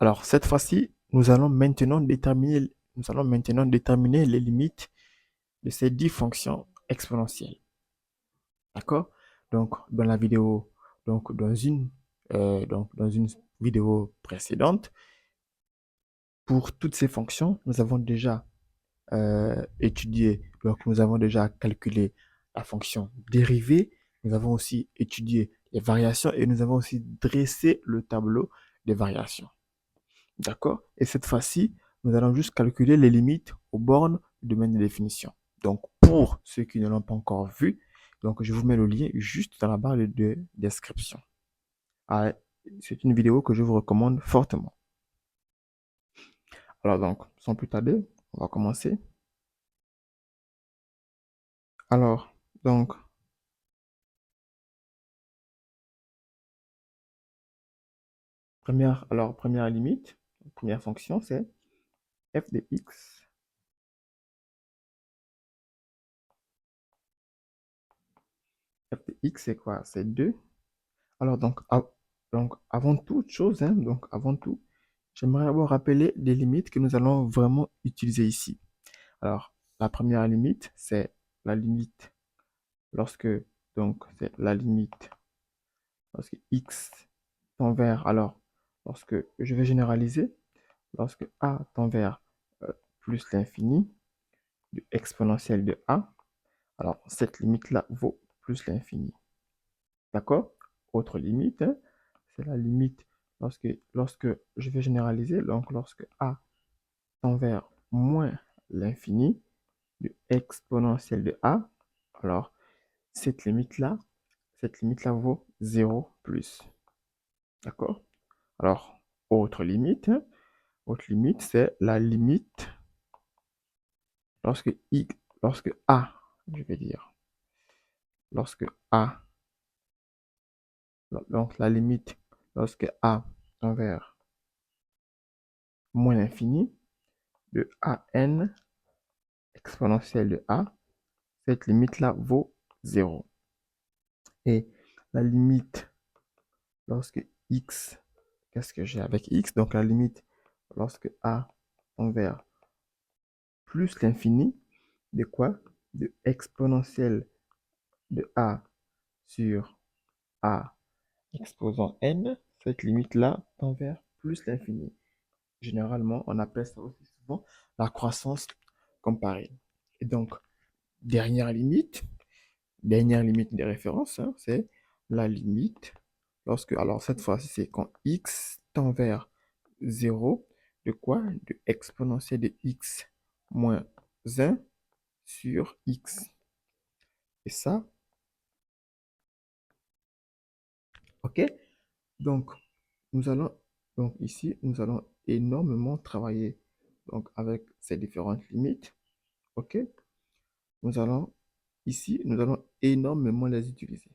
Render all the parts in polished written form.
Alors, cette fois-ci, nous allons maintenant déterminer les limites de ces 10 fonctions exponentielles. D'accord? Donc, dans la vidéo, donc dans une vidéo précédente, pour toutes ces fonctions, nous avons déjà étudié, donc nous avons déjà calculé la fonction dérivée, nous avons aussi étudié les variations et nous avons aussi dressé le tableau des variations. D'accord? Et cette fois-ci, nous allons juste calculer les limites aux bornes du domaine de définition. Donc, pour ceux qui ne l'ont pas encore vu, donc je vous mets le lien juste dans la barre de description. Ah, c'est une vidéo que je vous recommande fortement. Alors donc, sans plus tarder, on va commencer. Alors, donc, première limite, première fonction, c'est f de x. F de x, c'est quoi? C'est 2. Alors, donc, avant toute chose, hein, donc, avant tout, j'aimerais d'abord rappeler les limites que nous allons vraiment utiliser ici. Alors, la première limite, c'est la limite lorsque, donc, c'est la limite lorsque x tend vers, alors, lorsque je vais généraliser, lorsque a tend vers plus l'infini du exponentiel de a, alors cette limite-là vaut plus l'infini. D'accord? Autre limite, hein, c'est la limite lorsque je vais généraliser, donc lorsque a tend vers moins l'infini du exponentiel de a, alors cette limite-là, vaut 0 plus. D'accord? Alors, autre limite, hein, c'est la limite lorsque lorsque a, je vais dire, lorsque a, donc la limite lorsque a tend vers moins l'infini de an exponentielle de a, cette limite-là vaut 0. Et la limite lorsque x, qu'est-ce que j'ai avec x? Donc la limite lorsque a tend vers plus l'infini de quoi? De exponentielle de a sur a exposant n, cette limite-là tend vers plus l'infini. Généralement, on appelle ça aussi souvent la croissance comparée. Et donc, dernière limite de référence, hein, c'est la limite lorsque, alors cette fois-ci, c'est quand x tend vers 0, de quoi? De exponentielle de x moins 1 sur x. Et ça, ok? Donc, nous allons, donc ici, nous allons énormément travailler donc, avec ces différentes limites, ok? Nous allons, ici, nous allons énormément les utiliser.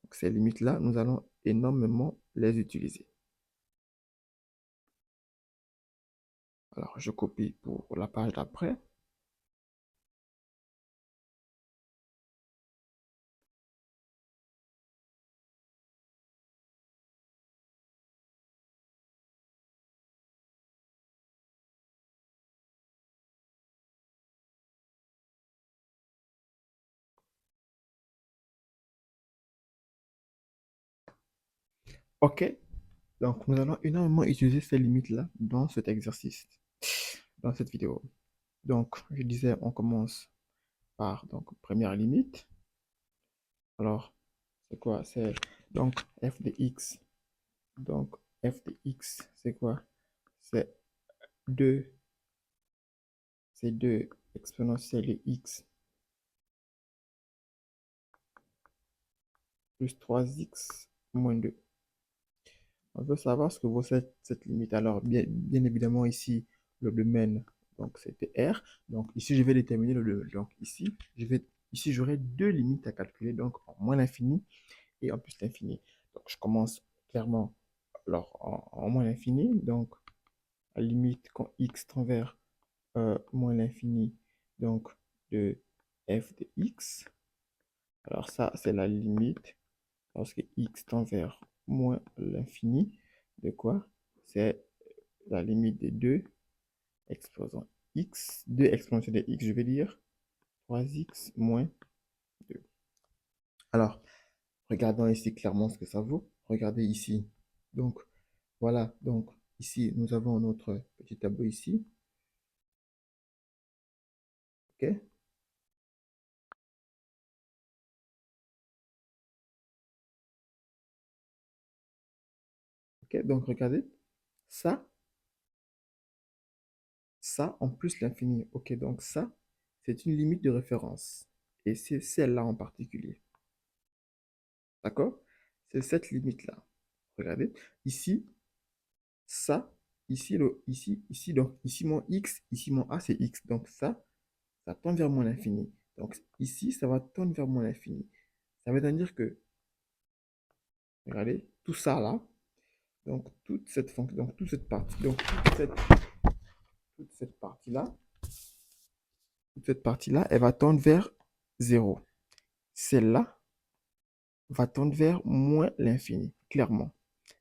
Donc, ces limites-là, nous allons énormément les utiliser. Alors, je copie pour la page d'après. OK. Donc, nous allons énormément utiliser ces limites-là dans cet exercice, dans cette vidéo. Donc, je disais, on commence par donc première limite. Alors, c'est quoi? C'est donc f de x. Donc, f de x, c'est quoi? C'est 2, c'est 2 exponentielle de x plus 3x moins 2. On veut savoir ce que vaut cette limite. Alors, bien évidemment, ici, le domaine, donc c'était R. Donc, ici, je vais déterminer donc, ici, j'aurai deux limites à calculer, donc en moins l'infini et en plus l'infini. Donc, je commence clairement alors, en moins l'infini. Donc, à la limite, quand x tend vers moins l'infini, donc de f de x. Alors ça, c'est la limite lorsque x tend vers moins l'infini. De quoi? C'est la limite des deux exposants x, 2 exponentiels de x, je vais dire 3x moins 2. Alors, regardons ici clairement ce que ça vaut. Regardez ici. Donc, voilà. Donc, ici, nous avons notre petit tableau ici. OK? OK? Donc, regardez. Ça, ça en plus l'infini. OK? Donc, ça, c'est une limite de référence. Et c'est celle-là en particulier. D'accord? C'est cette limite-là. Regardez. Ici, ça, ici, donc ici mon x, ici mon a, c'est x. Donc ça tend vers moins l'infini. Donc ici, ça va tendre vers moins l'infini. Ça veut dire que, regardez, tout ça là, donc toute cette fonction, donc toute cette partie, donc toute cette partie-là, elle va tendre vers zéro. Celle-là va tendre vers moins l'infini, clairement.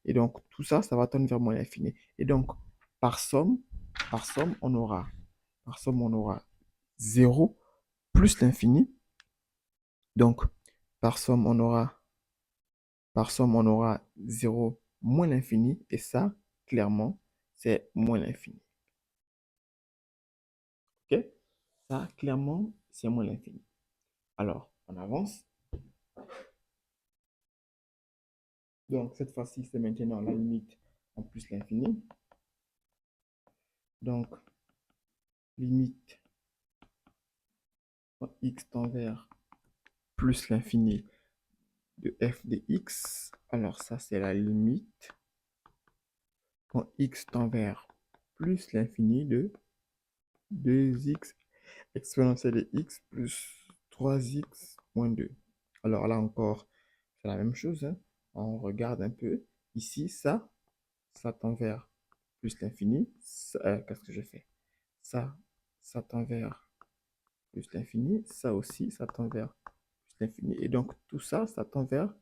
Et donc tout ça, ça va tendre vers moins l'infini. Et donc, par somme, par somme, on aura, par somme, on aura 0 plus l'infini. Donc, par somme, on aura 0 moins l'infini. Et ça, clairement, c'est moins l'infini. OK? Ça, clairement, c'est moins l'infini. Alors, on avance. Donc, cette fois-ci, c'est maintenant la limite en plus l'infini. Donc, limite quand x tend vers plus l'infini de f de x. Alors, ça, c'est la limite quand x tend vers plus l'infini de 2x exponentielle de x plus 3x moins 2. Alors là encore, c'est la même chose, hein. On regarde un peu. Ici, ça tend vers plus l'infini. Qu'est-ce que je fais? Ça tend vers plus l'infini. Ça aussi, ça tend vers plus l'infini. Et donc, tout ça, ça tend vers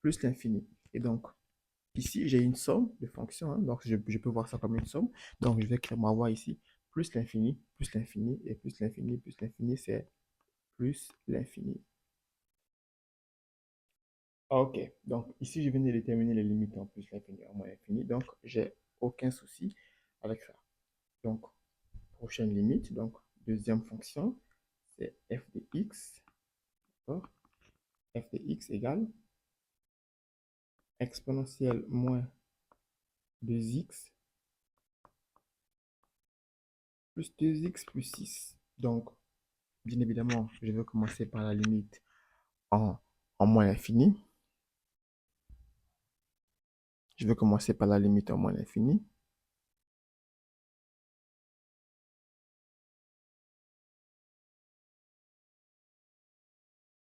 plus l'infini. Et donc, ici, j'ai une somme de fonctions, hein. Donc, je peux voir ça comme une somme. Donc, je vais clairement avoir ici plus l'infini, et plus l'infini, c'est plus l'infini. Ok, donc ici, je viens de déterminer les limites en plus l'infini, en moins l'infini. Donc, j'ai aucun souci avec ça. Donc, prochaine limite, donc deuxième fonction, c'est f de x. D'accord? F de x égale exponentielle moins 2x plus 2x plus 6. Donc, bien évidemment, je vais commencer par la limite en, en moins l'infini. Je vais commencer par la limite en moins l'infini.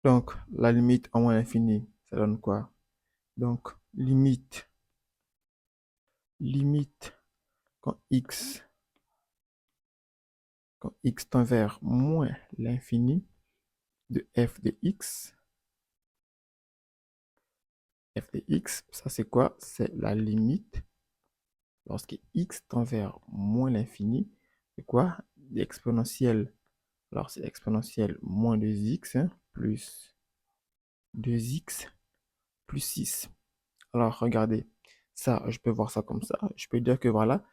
Donc, la limite en moins l'infini, ça donne quoi? Donc, limite quand x tend vers moins l'infini de f de x. F de x, ça c'est quoi? C'est la limite lorsque x tend vers moins l'infini. C'est quoi? L'exponentielle. Alors, c'est exponentielle moins 2x, hein, plus 2x plus 6. Alors, regardez, ça, je peux voir ça comme ça. Je peux dire que voilà,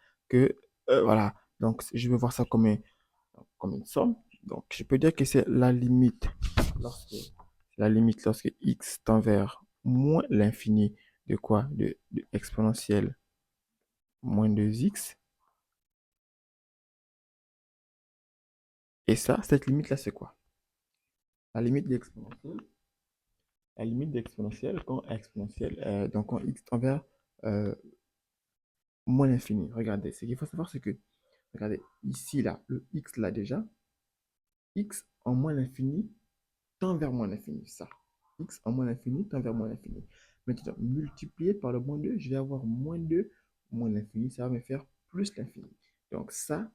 voilà. Donc, je vais voir ça comme une somme. Donc, je peux dire que c'est la limite lorsque x tend vers moins l'infini de quoi? De exponentielle moins 2x. Et ça, cette limite-là, c'est quoi? La limite d'exponentielle. La limite d'exponentielle donc quand x tend vers euh, moins l'infini. Regardez, ce qu'il faut savoir, c'est que, regardez, ici, là, le x, là, déjà, x en moins l'infini tend vers moins l'infini, ça. X en moins l'infini tend vers moins l'infini. Maintenant, multiplié par le moins 2, je vais avoir moins 2 moins l'infini, ça va me faire plus l'infini. Donc ça,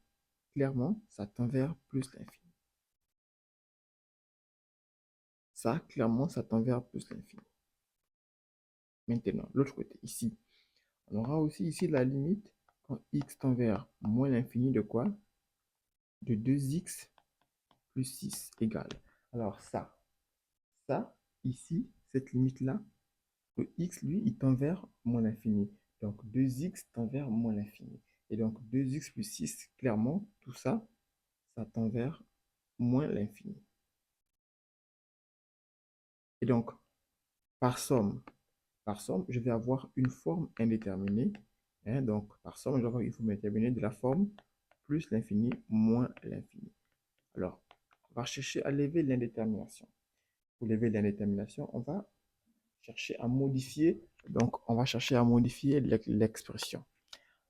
clairement, ça tend vers plus l'infini. Ça, clairement, ça tend vers plus l'infini. Maintenant, l'autre côté, ici, on aura aussi ici la limite quand x tend vers moins l'infini de quoi? De 2x plus 6 égale. Alors ça, ici, cette limite-là, le x, lui, il tend vers moins l'infini. Donc 2x tend vers moins l'infini. Et donc 2x plus 6, clairement, tout ça, ça tend vers moins l'infini. Et donc, par somme, je vais avoir une forme indéterminée. Hein, donc, par somme, je vais avoir une forme indéterminée de la forme plus l'infini moins l'infini. Alors, on va chercher à lever l'indétermination. Pour lever l'indétermination, on va chercher à modifier. Donc, on va chercher à modifier l'expression.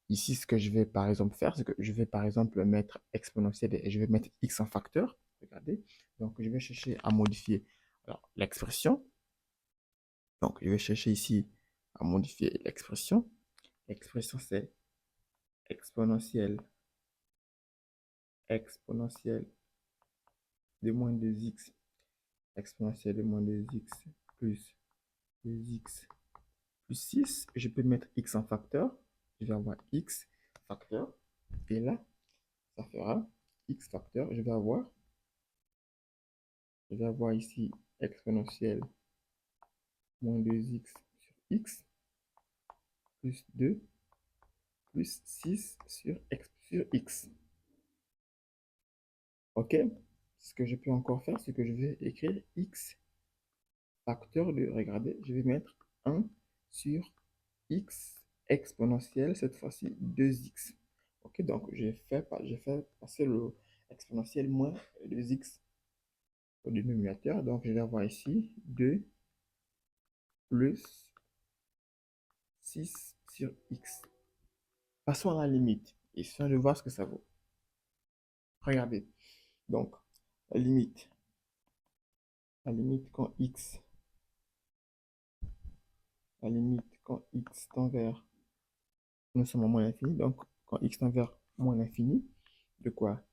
Ici, ce que je vais par exemple faire, c'est que je vais par exemple mettre exponentielle et je vais mettre x en facteur. Regardez. Donc, je vais chercher à modifier l'expression. Donc, je vais chercher ici à modifier l'expression. L'expression, c'est exponentielle de moins 2x, exponentielle de moins 2x plus 2x plus 6. Je peux mettre x en facteur. Je vais avoir x facteur. Et là, ça fera x facteur. Je vais avoir ici exponentielle moins 2x sur x plus 2 plus 6 sur x. OK? Ce que je peux encore faire, c'est que je vais écrire x facteur de, regardez, je vais mettre 1 sur x exponentielle, cette fois-ci 2x. OK, donc j'ai fait passer le exponentiel moins 2x au dénominateur. Donc je vais avoir ici 2 plus 6 sur x. Passons à la limite, histoire de voir ce que ça vaut. Regardez, donc la limite quand x, tend vers, nous sommes à moins l'infini, donc quand x tend vers moins l'infini, de quoi?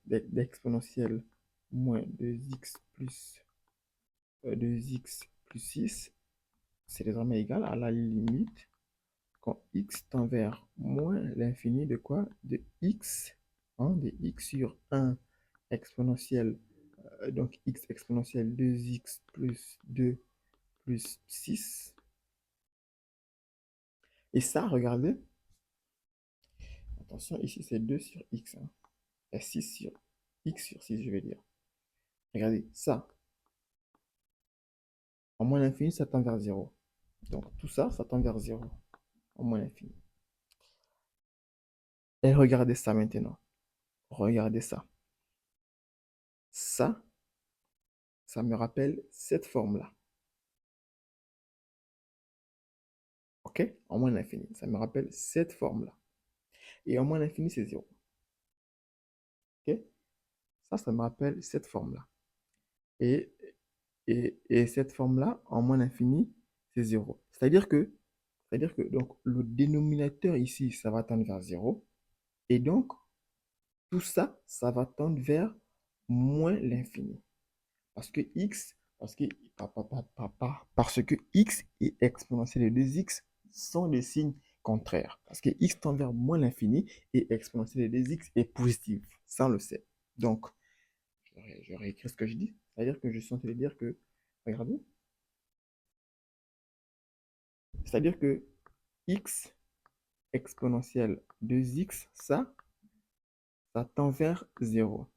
D'exponentielle moins 2x plus 6, c'est désormais égal à la limite quand x tend vers moins l'infini de quoi? De x, hein, de x sur 1 exponentielle, donc x exponentielle 2x plus 2 plus 6. Et ça, regardez, attention, ici c'est 2 sur x, hein, et 6 sur x sur 6, je vais dire. Regardez, ça, en moins l'infini, ça tend vers 0. Donc tout ça, ça tend vers 0, en moins l'infini. Et regardez ça maintenant. Regardez ça. Ça me rappelle cette forme-là. OK? En moins l'infini. Ça me rappelle cette forme-là. Et en moins l'infini, c'est 0. OK? Ça me rappelle cette forme-là. Et, et cette forme-là, en moins l'infini, c'est 0. C'est-à-dire que donc, le dénominateur ici, ça va tendre vers 0. Et donc, tout ça, ça va tendre vers moins l'infini. Parce que x et exponentielle de 2x sont des signes contraires. Parce que x tend vers moins l'infini et exponentielle de 2x est positive. Ça, on le sait. Donc, je réécris ce que je dis. C'est-à-dire que je suis en train de dire que, regardez, c'est-à-dire que x exponentielle 2x, ça tend vers 0.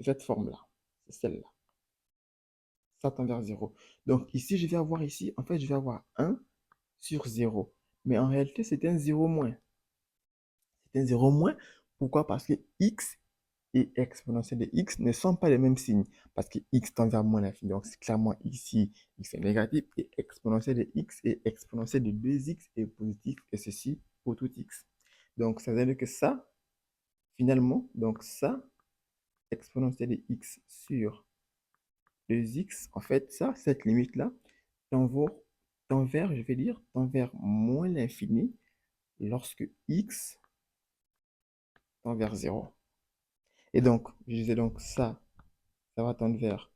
Cette forme-là, c'est celle-là. Ça tend vers 0. Donc ici, je vais avoir ici, en fait, je vais avoir 1 sur 0. Mais en réalité, c'est un 0 moins. C'est un 0 moins. Pourquoi? Parce que x et exponentielle de x ne sont pas les mêmes signes. Parce que x tend vers moins l'infini. Donc c'est clairement ici, x est négatif. Et exponentielle de x et exponentielle de 2x est positif. Et ceci pour tout x. Donc ça veut dire que ça, finalement, donc ça, exponentielle de x sur 2x, en fait, ça, cette limite-là, tend vers, je vais dire, tend vers moins l'infini lorsque x tend vers 0. Et donc, je disais donc ça va tendre vers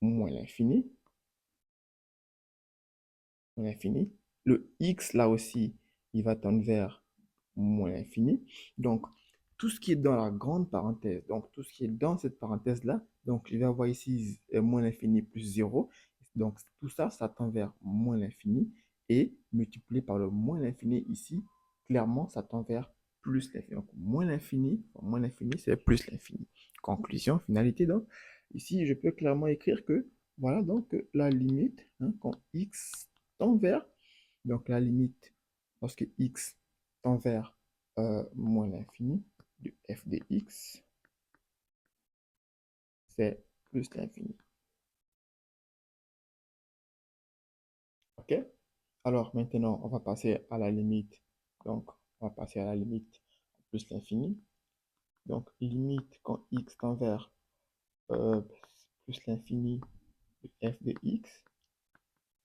moins l'infini, moins l'infini. Le x, là aussi, il va tendre vers moins l'infini. Donc, tout ce qui est dans la grande parenthèse, donc tout ce qui est dans cette parenthèse-là, donc je vais avoir ici moins l'infini plus 0. Donc, tout ça, ça tend vers moins l'infini. Et multiplié par le moins l'infini ici, clairement, ça tend vers plus l'infini. Donc, moins l'infini, c'est plus l'infini. Conclusion, finalité. Donc, ici, je peux clairement écrire que, voilà, donc la limite, hein, quand x tend vers, donc la limite, lorsque x tend vers moins l'infini de f de x, c'est plus l'infini. OK? Alors maintenant, on va passer à la limite. Donc, on va passer à la limite plus l'infini. Donc, limite quand x tend vers euh, plus l'infini de f de x.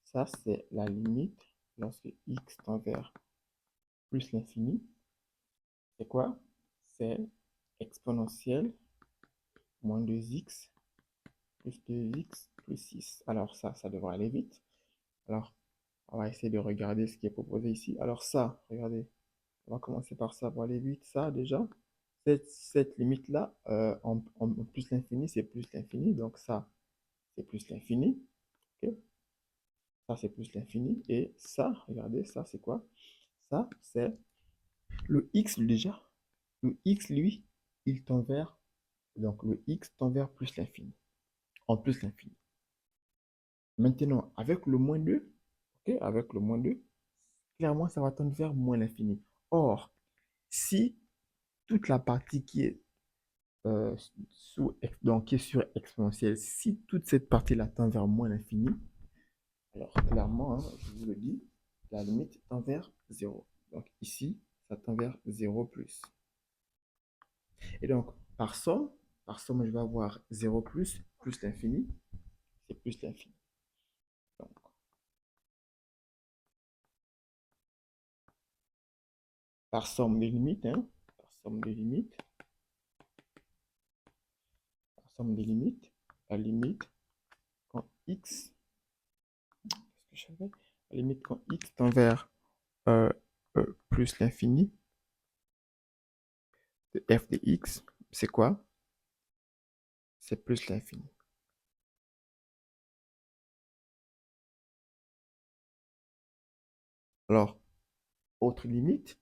Ça, c'est la limite lorsque x tend vers plus l'infini. C'est quoi? C'est exponentielle moins 2x plus 2x plus 6. Alors ça devrait aller vite. Alors, on va essayer de regarder ce qui est proposé ici. Alors ça, regardez, on va commencer par ça pour aller vite. Ça, déjà, cette limite-là, en plus l'infini, c'est plus l'infini. Donc ça, c'est plus l'infini. Ok. Ça, c'est plus l'infini. Et ça, regardez, ça, c'est quoi? Ça, c'est le x déjà. Le x, lui, il tend vers... Donc le x tend vers plus l'infini. En plus l'infini. Maintenant, avec le moins 2, ok, avec le moins 2, clairement, ça va tendre vers moins l'infini. Or, si toute la partie qui est, donc, qui est sur exponentielle, si toute cette partie-là tend vers moins l'infini, alors clairement, hein, je vous le dis, la limite tend vers 0. Donc ici, ça tend vers 0 plus. Et donc, par somme, je vais avoir 0 plus l'infini, c'est plus l'infini. Donc, par somme des limites, hein, par somme des limites, somme des limites, la limite quand x, qu'est-ce que j'avais? La limite quand x tend vers euh, plus l'infini de f de x, c'est quoi? C'est plus l'infini. Alors, autre limite,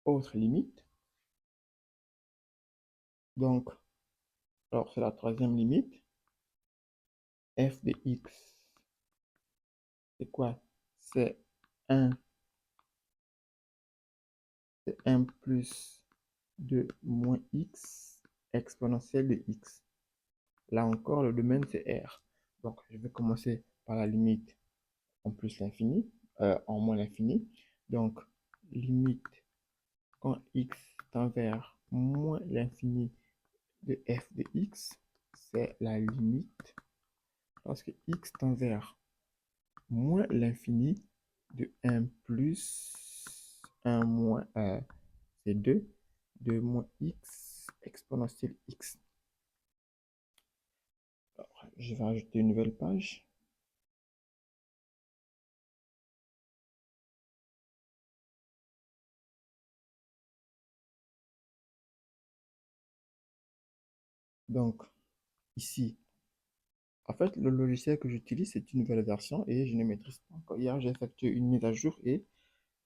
autre limite. Donc, alors c'est la troisième limite. F de x, c'est quoi? C'est 1, c'est 1 plus de moins x exponentielle de x. Là encore, le domaine, c'est R. Donc, je vais commencer par la limite en plus l'infini, en moins l'infini. Donc, limite quand x tend vers moins l'infini de f de x, c'est la limite lorsque x tend vers moins l'infini de 1 plus 1 moins c'est 2 de moins x exponentielle x. Alors, je vais ajouter une nouvelle page. Donc, ici, en fait, le logiciel que j'utilise, c'est une nouvelle version et je ne maîtrise pas encore. Hier, j'ai effectué une mise à jour et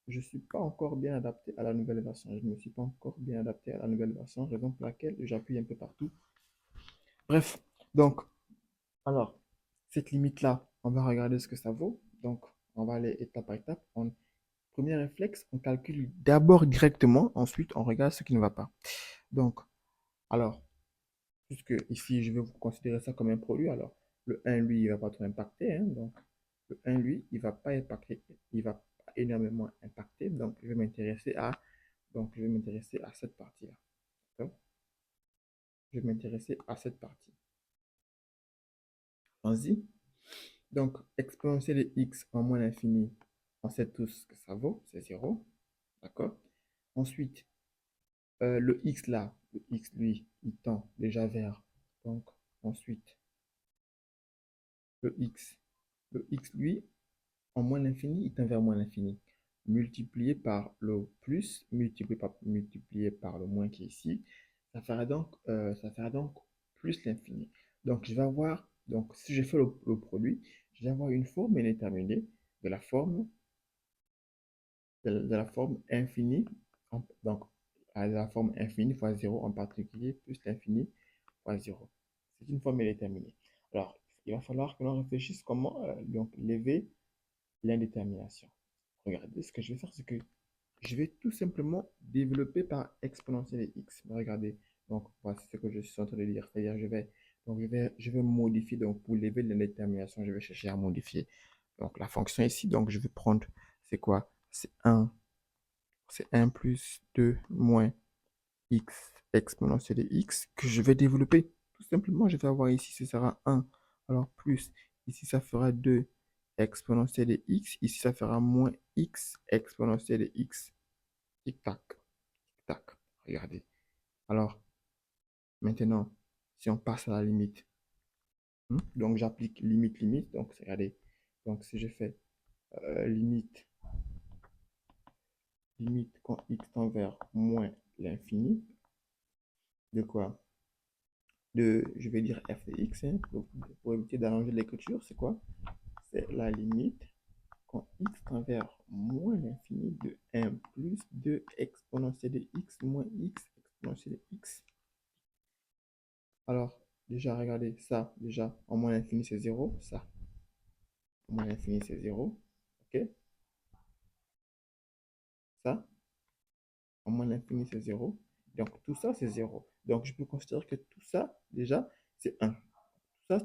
je ne suis pas encore bien adapté à la nouvelle version. Je ne me suis pas encore bien adapté à la nouvelle version, raison pour laquelle j'appuie un peu partout. Bref, donc, alors, cette limite-là, on va regarder ce que ça vaut. Donc, on va aller étape par étape. Premier réflexe, on calcule d'abord directement, ensuite on regarde ce qui ne va pas. Donc, alors, puisque ici, je vais vous considérer ça comme un produit, alors le 1, lui, il ne va pas trop impacter, hein, donc le 1, lui, il ne va pas impacter, il va pas énormément impacter, donc je vais m'intéresser à cette partie-là. D'accord. Je vais m'intéresser à cette partie. Allons-y. Donc, exponentielle de x en moins l'infini, on sait tous ce que ça vaut, c'est 0. D'accord. Ensuite, le x là, le x lui, il tend déjà vers Donc, ensuite, le x. Le x, lui, en moins l'infini, il tend vers moins l'infini. Multiplié par le plus, multiplié par le moins qui est ici, ça fera donc plus l'infini. Donc, je vais avoir, donc, si je fais le produit, je vais avoir une forme indéterminée de la forme, de la forme infinie, donc, à la forme infinie fois 0 en particulier, plus l'infini fois 0. C'est une forme indéterminée. Alors, il va falloir que l'on réfléchisse comment donc lever l'indétermination. Regardez, ce que je vais faire, c'est que je vais tout simplement développer par exponentielle x. Regardez, donc voici ce que je suis en train de dire. C'est-à-dire, je vais modifier, donc pour lever l'indétermination, je vais chercher à modifier. Donc la fonction ici, donc je vais prendre, c'est quoi? C'est 1 plus 2 moins x exponentielle de x que je vais développer. Tout simplement, je vais avoir ici, ce sera 1. Alors plus, ici ça fera 2 exponentielle de x. Ici ça fera moins x exponentielle de x. Tic-tac, tic-tac. Regardez. Alors, maintenant, si on passe à la limite, donc j'applique limite, limite. Donc, regardez. Donc, si je fais limite, limite quand x tend vers moins l'infini, de quoi? Je vais dire f de x, hein, pour éviter d'allonger l'écriture, c'est quoi? C'est la limite quand x tend vers moins l'infini de 1 plus 2 exponentielle de x moins x exponentielle de x. Alors, déjà, regardez ça, déjà, en moins l'infini, c'est 0, ça. En moins l'infini, c'est 0, ok? Ça, en moins l'infini, c'est 0. Donc, tout ça, c'est 0. Donc, je peux considérer que tout ça, déjà, c'est 1.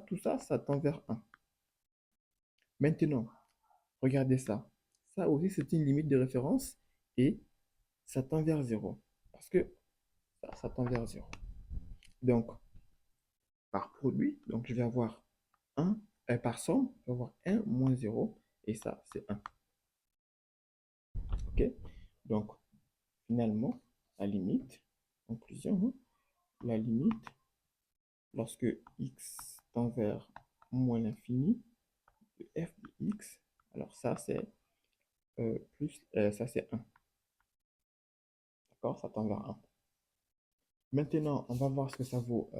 Tout ça, ça tend vers 1. Maintenant, regardez ça. Ça aussi, c'est une limite de référence et ça tend vers 0. Parce que ça tend vers 0. Donc, par produit, donc je vais avoir 1, par somme, je vais avoir 1 moins 0 et ça, c'est 1. Ok? Donc, finalement, la limite, conclusion, hein, la limite, lorsque x tend vers moins l'infini de f de x, alors ça, c'est ça, c'est 1. D'accord? Ça tend vers 1. Maintenant, on va voir ce que ça vaut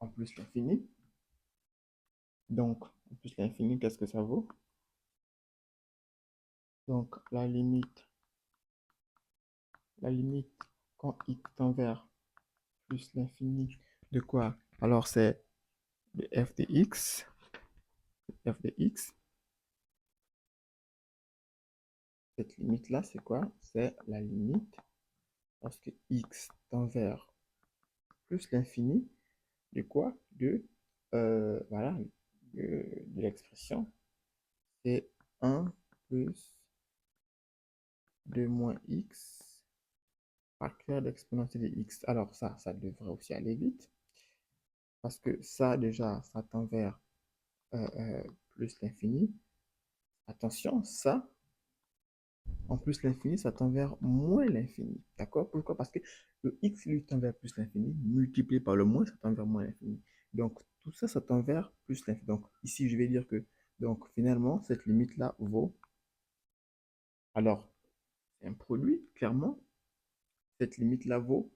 en plus l'infini. Donc, en plus l'infini, qu'est-ce que ça vaut? Donc, la limite quand x tend vers plus l'infini de quoi? Alors, c'est de f de x. F de x. Cette limite-là, c'est quoi? C'est la limite lorsque x tend vers plus l'infini de quoi? Voilà, de l'expression. C'est 1 plus 2 moins x facteur d'exponentielle de x. Alors ça devrait aussi aller vite. Parce que ça, déjà, ça tend vers plus l'infini. Attention, ça, en plus l'infini, ça tend vers moins l'infini. D'accord? Pourquoi? Parce que le x, lui, tend vers plus l'infini, multiplié par le moins, ça tend vers moins l'infini. Donc, tout ça, ça tend vers plus l'infini. Donc, ici, je vais dire que, donc, finalement, cette limite-là vaut, alors, c'est un produit, clairement, cette limite-là vaut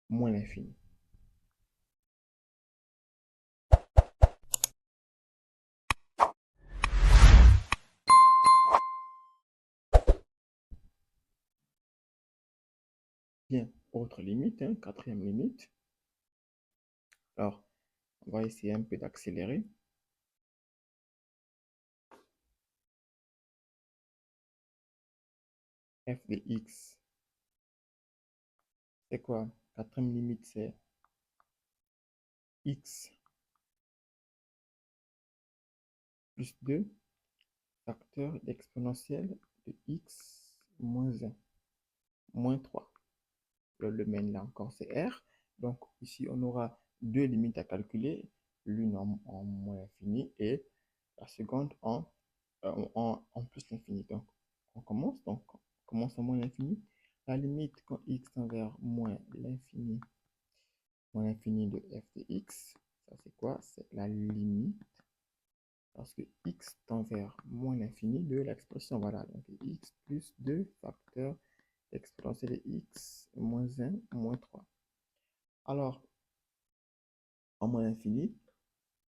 moins l'infini. Bien, autre limite, hein, quatrième limite. Alors, on va essayer un peu d'accélérer. F de x, c'est quoi? Quatrième limite, c'est x plus 2 facteur exponentiel de x moins 1, moins 3. Le domaine là encore, c'est R. Donc ici, on aura deux limites à calculer, l'une en moins l'infini et la seconde en plus l'infini. Donc on commence. Donc on commence en moins l'infini. La limite quand x tend vers moins l'infini moins l'infini de f de x. Ça, c'est quoi? C'est la limite lorsque x tend vers moins l'infini de l'expression. Voilà, donc x plus 2 facteur exponentielle de x moins 1 moins 3. Alors, en moins l'infini,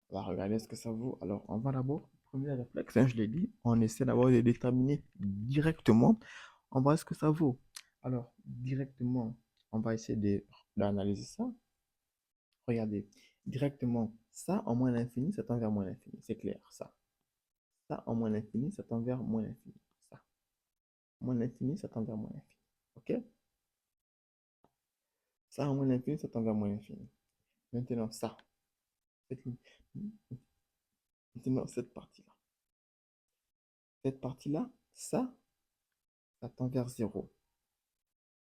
on va regarder ce que ça vaut. Alors, on va d'abord, premier réflexe, hein, je l'ai dit, on essaie d'abord de déterminer directement. On va voir ce que ça vaut. Alors, directement, on va essayer d'analyser ça. Regardez, directement, ça en moins l'infini, ça tend vers moins l'infini. C'est clair, ça. Ça en moins l'infini, ça tend vers moins l'infini. Ça. Moins l'infini, ça tend vers moins l'infini. OK? Ça en moins l'infini, ça tend vers moins l'infini. Maintenant, ça. Cette, maintenant, cette partie-là. Cette partie-là, ça tend vers 0.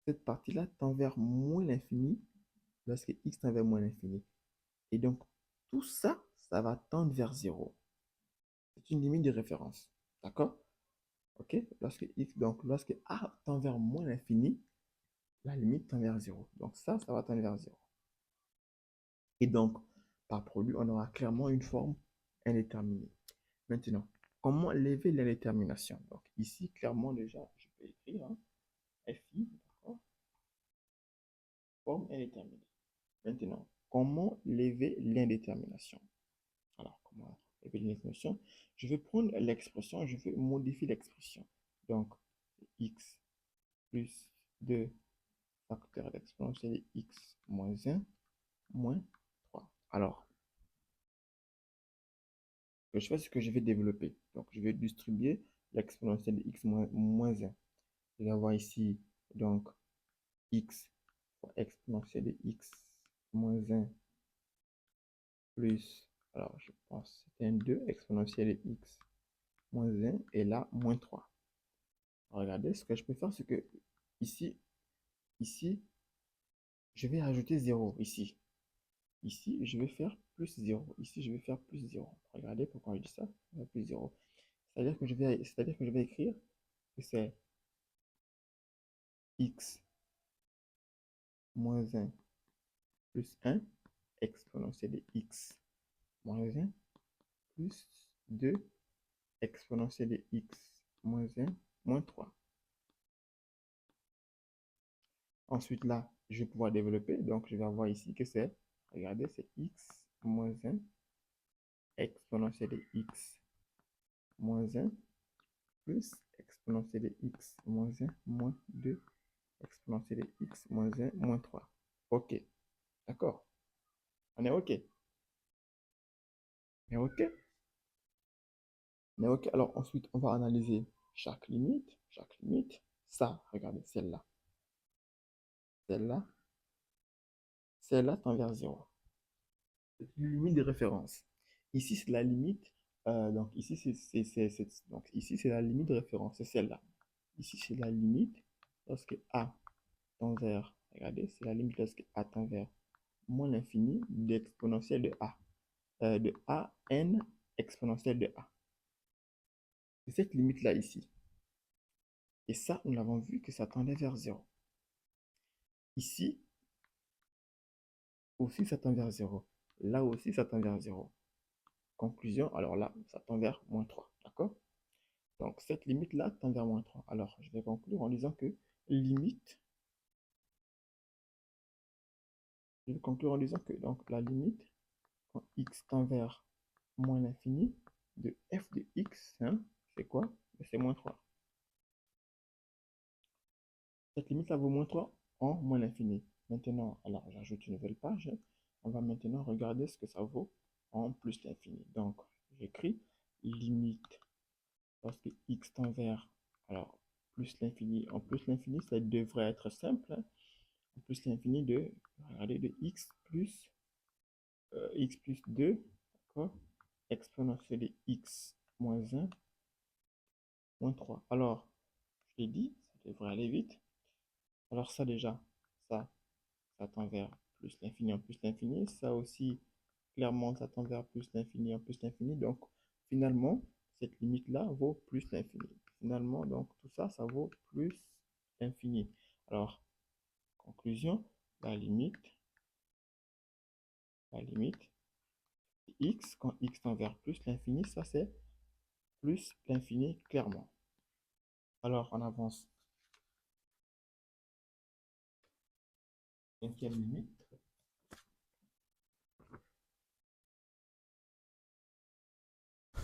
Cette partie-là tend vers moins l'infini lorsque x tend vers moins l'infini. Et donc, tout ça, ça va tendre vers 0. C'est une limite de référence. D'accord? OK? Lorsque a tend vers moins l'infini, la limite tend vers 0. Donc ça va tendre vers 0. Et donc, par produit, on aura clairement une forme indéterminée. Maintenant, comment lever l'indétermination? Donc ici, clairement déjà, je peux écrire FI, d'accord? Forme indéterminée. Maintenant, comment lever l'indétermination? Alors, comment lever l'indétermination? Je vais prendre l'expression, je vais modifier l'expression. Donc, x plus 2 facteur d'exponentielle de x moins 1 moins 3. Alors, ce que je fais, c'est que je vais développer. Donc, je vais distribuer l'exponentielle de x moins 1. Je vais avoir ici, donc, x fois exponentielle de x moins 1 plus, alors je pense que c'était un 2 exponentielle de x moins 1 et là, moins 3. Regardez, ce que je peux faire, c'est que ici, je vais ajouter 0 ici. Ici, je vais faire plus 0. Ici, je vais faire plus 0. Regardez pourquoi je dis ça. Plus 0. C'est-à-dire que je vais écrire que c'est x moins 1 plus 1 exponentielle de x moins 1 plus 2 exponentielle de x moins 1 moins 3. Ensuite, là, je vais pouvoir développer. Donc, je vais avoir ici que c'est, regardez, c'est x moins 1 exponentielle de x moins 1 plus exponentielle de x moins 1 moins 2 exponentielle de x moins 1 moins 3. OK. D'accord. On est OK. On est OK. On est OK. Alors, ensuite, on va analyser chaque limite. Chaque limite. Ça, regardez, celle-là. Celle-là. Celle-là tend vers 0. C'est une limite de référence. Ici, c'est la limite. Donc, ici, c'est la limite de référence. C'est celle-là. Ici, c'est la limite lorsque A tend vers, regardez, c'est la limite lorsque A tend vers moins l'infini d'exponentielle de A. De A n exponentielle de A. C'est cette limite-là ici. Et ça, nous l'avons vu que ça tendait vers 0. Ici, aussi, ça tend vers 0. Là aussi, ça tend vers 0. Conclusion, alors là, ça tend vers moins 3. D'accord? Donc, cette limite-là tend vers moins 3. Alors, je vais conclure en disant que limite, je vais conclure en disant que donc, la limite, quand x tend vers moins l'infini de f de x, hein, c'est quoi? C'est moins 3. Cette limite-là vaut moins 3 en moins l'infini. Maintenant, alors j'ajoute une nouvelle page. On va maintenant regarder ce que ça vaut en plus l'infini. Donc, j'écris limite lorsque x tend vers, alors, plus l'infini. En plus l'infini, ça devrait être simple. Hein. En plus l'infini de, regardez, de x plus 2, d'accord, exponentielle de x moins 1, moins 3. Alors, je l'ai dit, ça devrait aller vite. Alors ça déjà, ça tend vers plus l'infini en plus l'infini. Ça aussi, clairement, ça tend vers plus l'infini en plus l'infini. Donc, finalement, cette limite-là vaut plus l'infini. Finalement, donc, tout ça, ça vaut plus l'infini. Alors, conclusion, la limite la limite x, quand x tend vers plus l'infini, ça c'est plus l'infini clairement. Alors, on avance. Cinquième limite.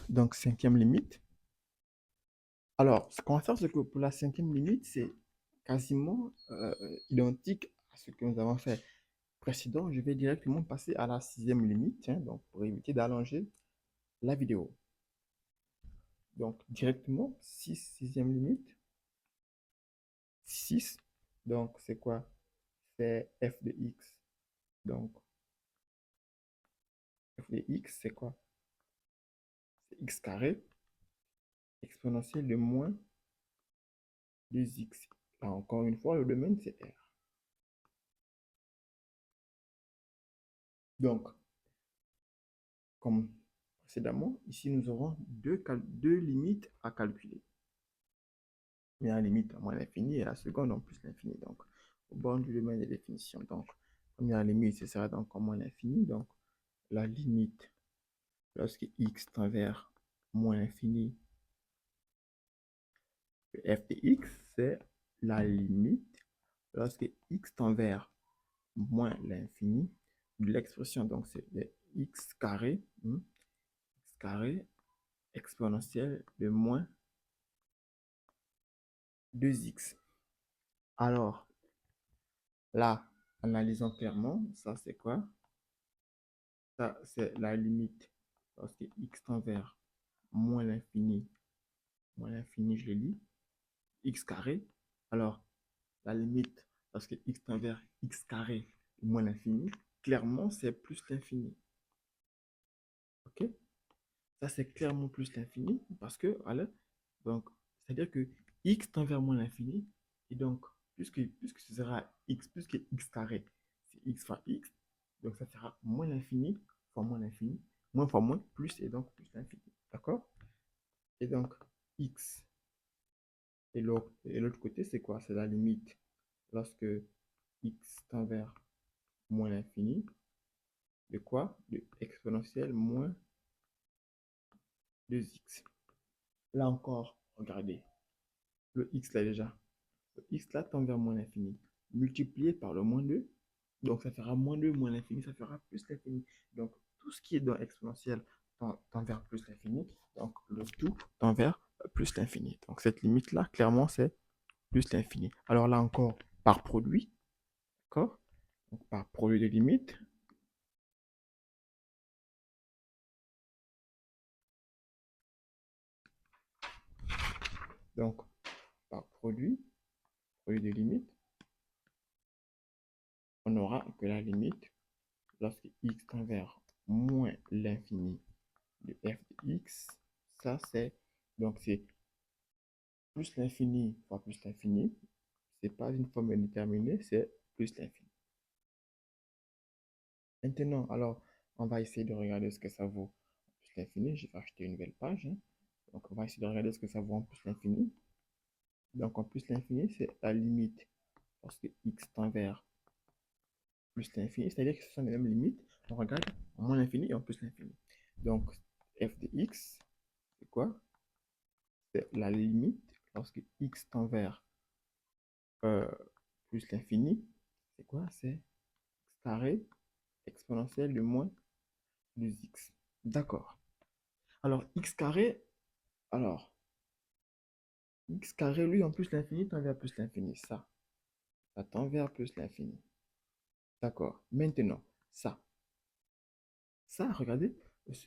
Donc, cinquième limite. Alors, ce qu'on va faire, c'est que pour la cinquième limite, c'est quasiment identique à ce que nous avons fait précédent. Je vais directement passer à la sixième limite, hein, donc pour éviter d'allonger la vidéo. Donc, directement, 6, sixième limite. 6, donc c'est quoi? C'est f de x. Donc, f de x, c'est quoi? C'est x carré exponentielle de moins 2x. Là, encore une fois, le domaine, c'est R. Donc, comme précédemment, ici, nous aurons deux limites à calculer. La limite à moins l'infini et la seconde en plus l'infini. Donc, au bord du domaine des définitions. Donc, première limite, ce sera donc en moins l'infini. Donc, la limite, lorsque x tend vers moins l'infini, f de x, c'est la limite lorsque x tend vers moins l'infini de l'expression. Donc, c'est x carré, x carré exponentielle de moins 2x. Alors, là, analysons clairement, ça c'est quoi? Ça, c'est la limite lorsque x tend vers moins l'infini, je le lis, x carré. Alors, la limite lorsque x tend vers x carré moins l'infini, clairement, c'est plus l'infini. OK? Ça, c'est clairement plus l'infini parce que, voilà, donc, c'est-à-dire que x tend vers moins l'infini, et donc, puisque ce sera x, puisque x carré, c'est x fois x, donc ça sera moins l'infini fois moins, plus, et donc plus l'infini. D'accord? Et donc, x, et l'autre côté, c'est quoi? C'est la limite lorsque x tend vers moins l'infini, de quoi? De exponentielle moins 2x. Là encore, regardez, le x là déjà, le x là tend vers moins l'infini, multiplié par le moins 2, donc ça fera moins 2 moins l'infini, ça fera plus l'infini. Donc tout ce qui est dans exponentielle tend vers plus l'infini, donc le tout tend vers plus l'infini. Donc cette limite là, clairement, c'est plus l'infini. Alors là encore, par produit, d'accord? Donc par produit de limites, donc par produit de limites, on aura que la limite lorsque x tend vers moins l'infini de f de x, ça c'est, donc c'est plus l'infini fois plus l'infini, c'est pas une formule déterminée, c'est plus l'infini. Maintenant, alors, on va essayer de regarder ce que ça vaut en plus l'infini. Je vais acheter une nouvelle page, hein. Donc, on va essayer de regarder ce que ça vaut en plus l'infini. Donc, en plus l'infini, c'est la limite lorsque x tend vers plus l'infini, c'est-à-dire que ce sont les mêmes limites. On regarde en moins l'infini et en plus l'infini. Donc, f de x, c'est quoi? C'est la limite lorsque x tend vers plus l'infini. C'est quoi? C'est x carré exponentielle de moins 2x. D'accord. Alors, x carré, alors, x carré, lui, en plus l'infini tend vers plus l'infini. Ça tend vers plus l'infini. D'accord. Maintenant, ça, regardez,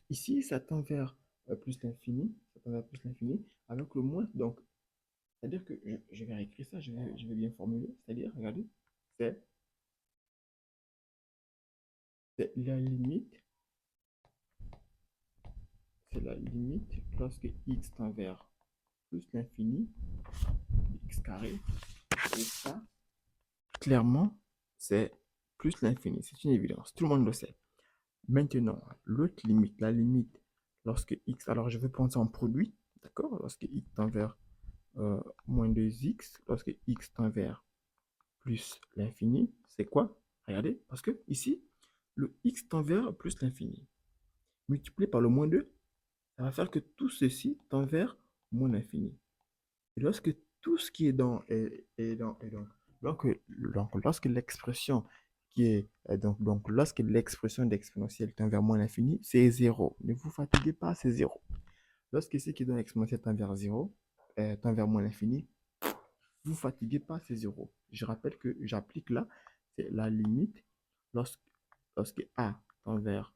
ici, ça tend vers plus l'infini, ça tend vers plus l'infini, alors que le moins, donc, c'est-à-dire que je vais réécrire ça, je vais bien formuler, c'est-à-dire, regardez, c'est c'est la limite, c'est la limite lorsque x tend vers plus l'infini, x carré, et ça, clairement, c'est plus l'infini, c'est une évidence, tout le monde le sait. Maintenant, l'autre limite, la limite lorsque x, alors je vais prendre ça en produit, d'accord? Lorsque x tend vers moins 2x, lorsque x tend vers plus l'infini, c'est quoi? Regardez, parce que ici, le x tend vers plus l'infini. Multiplié par le moins 2, ça va faire que tout ceci tend vers moins l'infini. Et lorsque tout ce qui est dans lorsque l'expression qui est lorsque l'expression d'exponentielle tend vers moins l'infini, c'est 0. Ne vous fatiguez pas, c'est 0. Lorsque ce qui donne l'exponentielle tend vers 0, tend vers moins l'infini, vous fatiguez pas, c'est 0. Je rappelle que j'applique là, c'est la limite lorsque, lorsque a tend vers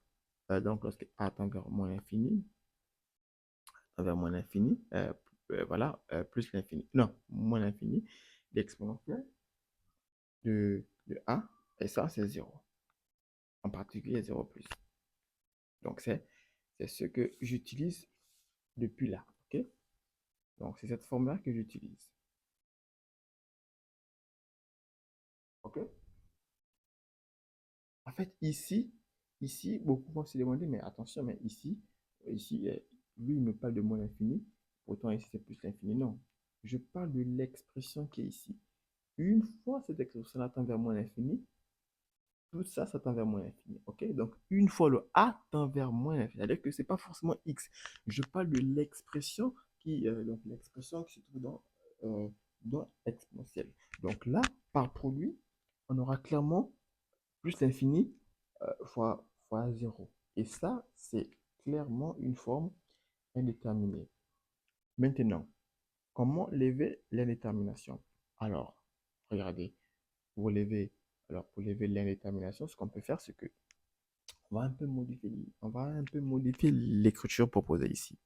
lorsque a tend vers moins l'infini, vers moins l'infini, voilà, plus l'infini, non, moins l'infini, l'exponentielle de a, et ça, c'est 0. En particulier, 0 plus. Donc, c'est ce que j'utilise depuis là, ok? Donc, c'est cette forme-là que j'utilise, ok? En fait, ici, beaucoup vont se demander, mais attention, mais ici, lui, il me parle de moins l'infini, pourtant ici, c'est plus l'infini. Non, je parle de l'expression qui est ici. Une fois cette expression tend vers moins l'infini, tout ça, ça tend vers moins l'infini. Ok? Donc, une fois le a tend vers moins l'infini, c'est-à-dire que ce n'est pas forcément x. Je parle de l'expression l'expression qui se trouve dans exponentielle. Donc là, par produit, on aura clairement plus l'infini fois 0. Et ça, c'est clairement une forme indéterminée. Maintenant, comment lever l'indétermination? Alors, regardez, pour lever, pour lever l'indétermination, ce qu'on peut faire, c'est que on va un peu modifier l'écriture proposée ici.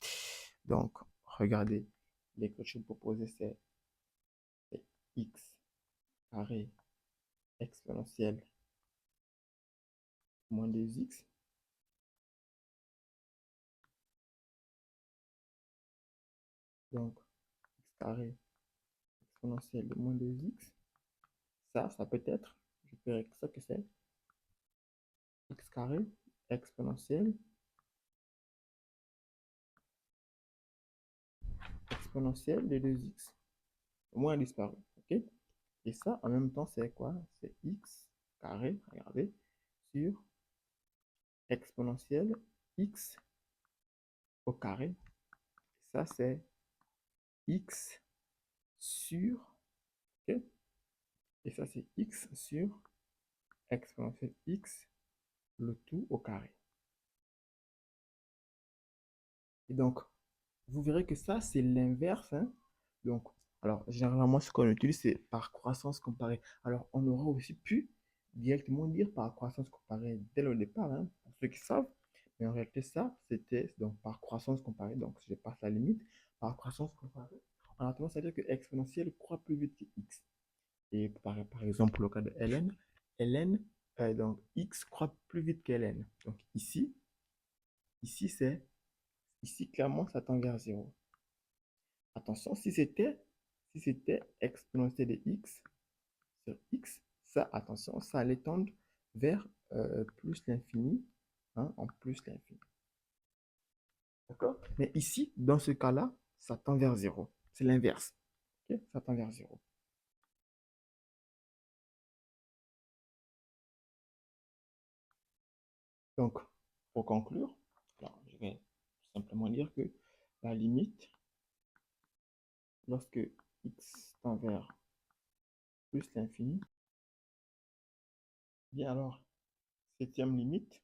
Donc, regardez, l'écriture proposée, c'est x carré exponentielle moins 2x. Donc, x carré exponentielle de moins 2x. Ça peut être, je peux écrire ça que c'est x carré exponentielle de 2x. Moins disparu, ok? Et ça, en même temps, c'est quoi? C'est x carré, regardez, sur exponentielle x au carré. Ça, c'est x sur, ok? Et ça, c'est x sur exponentielle x, le tout au carré. Et donc, vous verrez que ça, c'est l'inverse, hein? Donc, alors, généralement, ce qu'on utilise, c'est par croissance comparée. Alors, on aura aussi pu directement dire par croissance comparée dès le départ, hein, pour ceux qui savent. Mais en réalité, ça, c'était donc par croissance comparée. Donc, si je passe la limite, par croissance comparée, on a tendance à dire que exponentielle croît plus vite que x. Et par exemple, le cas de ln, donc x croît plus vite que ln. Donc, ici, ici, clairement, ça tend vers 0. Attention, si c'était exponentielle de x sur x, ça, attention, ça allait tendre vers plus l'infini, hein, en plus l'infini. D'accord? Mais ici, dans ce cas-là, ça tend vers 0. C'est l'inverse. Ok? Ça tend vers 0. Donc, pour conclure, alors, je vais simplement dire que la limite, lorsque x tend vers plus l'infini, bien alors, septième limite,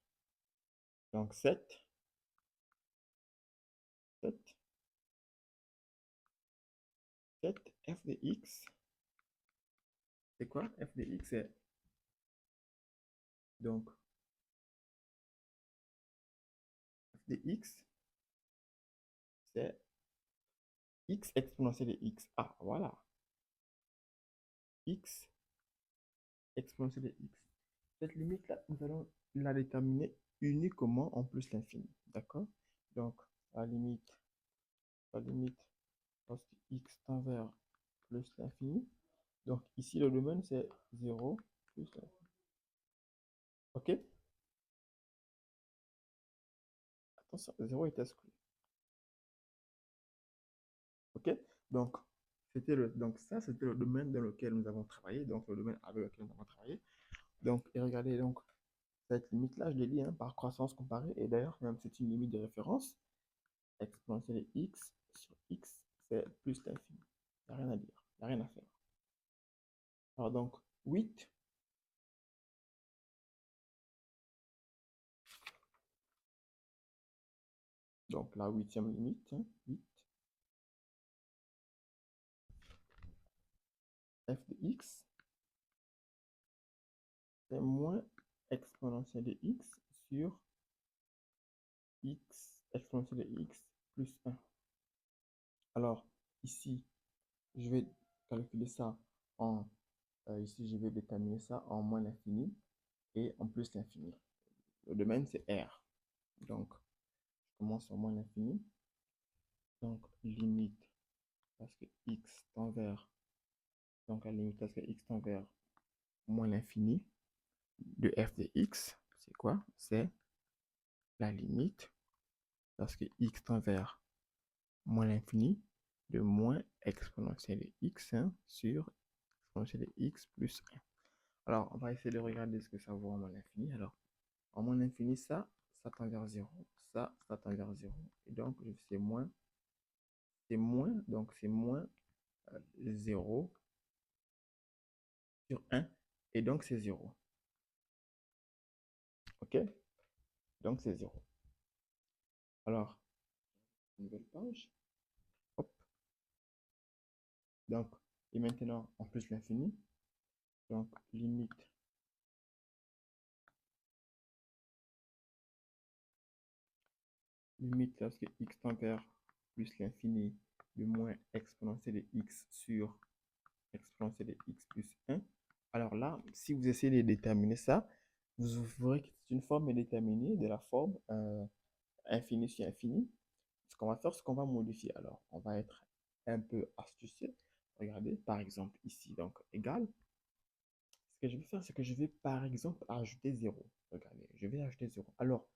donc 7 f de x, c'est quoi? F de x, c'est donc f de x, c'est x exponentielle de x. Ah, voilà. X exponentielle de x. Cette limite-là, nous allons la déterminer uniquement en plus l'infini. D'accord? Donc, la limite, lorsque x tend vers plus l'infini. Donc, ici, le domaine, c'est 0 plus l'infini. OK? Attention, 0 est exclu. OK? Donc, donc ça, c'était le domaine dans lequel nous avons travaillé. Donc, le domaine avec lequel nous avons travaillé. Donc, et regardez, donc, cette limite-là, je l'ai dit, hein, par croissance comparée, et d'ailleurs, même c'est une limite de référence, exponentielle de x sur x, c'est plus l'infini. Il n'y a rien à dire, il n'y a rien à faire. Alors donc, 8, donc la huitième limite, hein, 8, f de x, c'est moins exponentielle de x sur x exponentielle de x plus 1. Alors, ici, je vais calculer ça en, ici, je vais déterminer ça en moins l'infini et en plus l'infini. Le domaine, c'est R. Donc, je commence en moins l'infini. Donc, limite, parce que x tend vers, donc la limite, parce que x tend vers moins l'infini de f de x, c'est quoi? C'est la limite, parce que x tend vers moins l'infini de moins exponentielle de x, hein, sur exponentielle de x plus 1. Alors, on va essayer de regarder ce que ça vaut en moins l'infini. Alors, en moins l'infini, ça tend vers 0. Ça tend vers 0. Et donc, donc c'est moins 0 sur 1. Et donc, c'est 0. OK? Donc, c'est 0. Alors, nouvelle page. Hop. Donc, et maintenant, en plus l'infini. Donc, limite lorsque x tend vers plus l'infini de moins exponentielle de x sur exponentielle de x plus 1. Alors là, si vous essayez de déterminer ça, vous verrez que c'est une forme déterminée de la forme infini sur infini. Ce qu'on va faire, c'est qu'on va modifier. Alors, on va être un peu astucieux. Regardez, par exemple, ici, donc, égal. Ce que je vais faire, c'est que je vais, par exemple, ajouter 0. Regardez, je vais ajouter 0. Alors,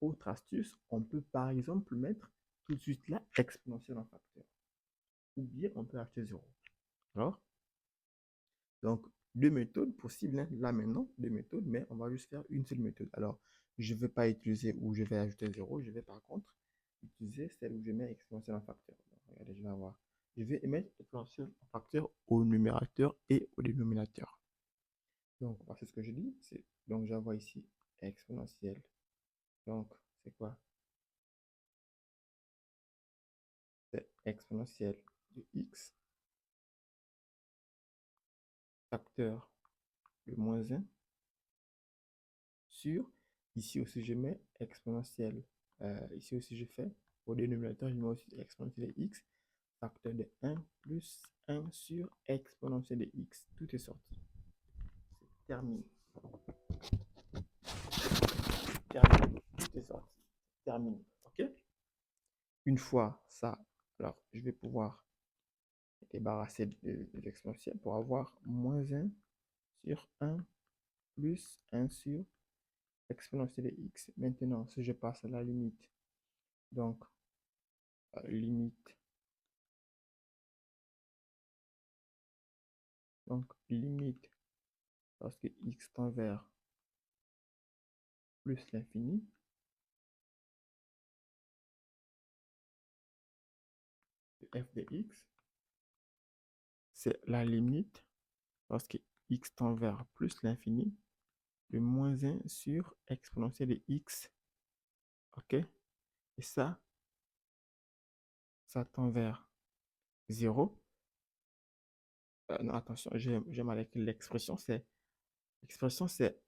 autre astuce, on peut, par exemple, mettre tout de suite là exponentielle en facteur. Ou bien, on peut ajouter 0. Alors, donc, deux méthodes possibles, hein. Là maintenant, deux méthodes, mais on va juste faire une seule méthode. Alors, je ne vais pas utiliser où je vais ajouter 0, je vais par contre utiliser celle où je mets exponentielle en facteur. Donc, regardez, je vais avoir, je vais mettre exponentielle en facteur au numérateur et au dénominateur. Donc, voici ce que je dis. Donc, j'envoie ici exponentielle. Donc, c'est quoi? C'est exponentielle de x, facteur de moins 1 sur, ici aussi je mets exponentielle, ici aussi je fais, au dénominateur je mets aussi exponentielle de x, facteur de 1 plus 1 sur exponentielle de x. Tout est sorti. C'est terminé. Terminé. Tout est sorti. Terminé. OK? Une fois ça, alors je vais pouvoir me débarrasser de l'exponentielle pour avoir moins 1 sur 1 plus 1 sur exponentielle de x. Maintenant, si je passe à la limite, donc limite, lorsque x tend vers plus l'infini, de f de x, c'est la limite lorsque x tend vers plus l'infini de moins 1 sur exponentielle de x. OK? Et ça tend vers 0. Non, attention, j'ai mal écrit l'expression. L'expression, c'est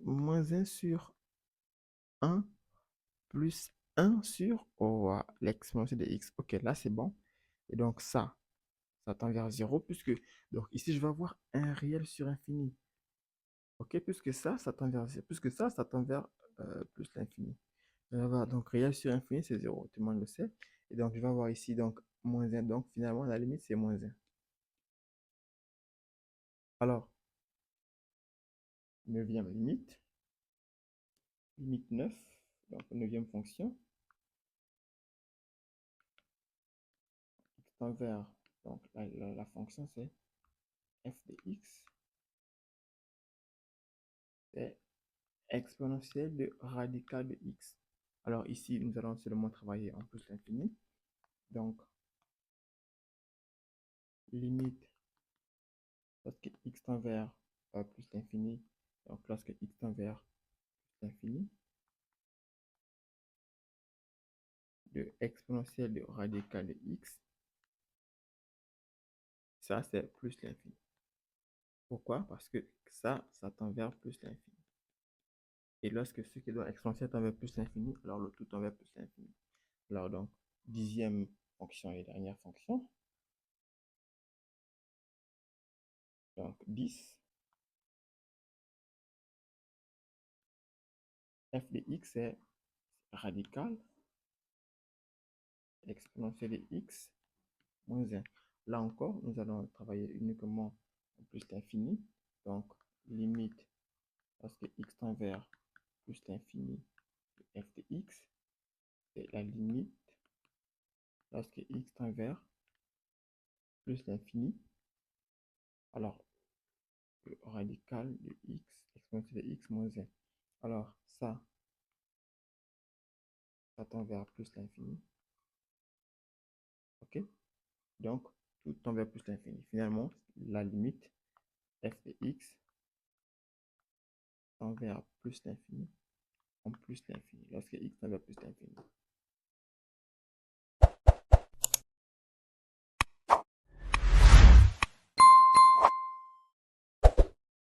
moins 1 sur 1 plus 1 sur l'exponentielle de x. OK, là, c'est bon. Et donc, ça tend vers 0, puisque, donc ici, je vais avoir un réel sur infini. OK, puisque ça tend vers 0, puisque ça tend vers plus l'infini. Je vais avoir, donc, réel sur infini, c'est 0, tout le monde le sait. Et donc, je vais avoir ici, donc, moins 1. Donc, finalement, la limite, c'est moins 1. Alors, neuvième limite, limite 9, donc, neuvième fonction, x tend vers, donc, fonction, c'est f de x, c'est exponentielle de radical de x. Alors ici, nous allons seulement travailler en plus l'infini. Donc, limite lorsque x tend vers plus l'infini, donc lorsque x tend vers plus l'infini, de exponentielle de radical de x, ça c'est plus l'infini. Pourquoi? Parce que ça tend vers plus l'infini. Et lorsque ce qui doit exponentielle tend vers plus l'infini, alors le tout tend vers plus l'infini. Alors donc, dixième fonction et dernière fonction. Donc 10. F de x est radical exponentielle de x moins 1. Là encore, nous allons travailler uniquement en plus l'infini. Donc, limite lorsque x tend vers plus l'infini de f de x, c'est la limite lorsque x tend vers plus l'infini. Alors, le radical de x exponentielle de x moins 1. Alors, ça tend vers plus l'infini. OK? Donc, tout tend vers plus l'infini. Finalement, la limite f de x tend vers plus l'infini en plus l'infini.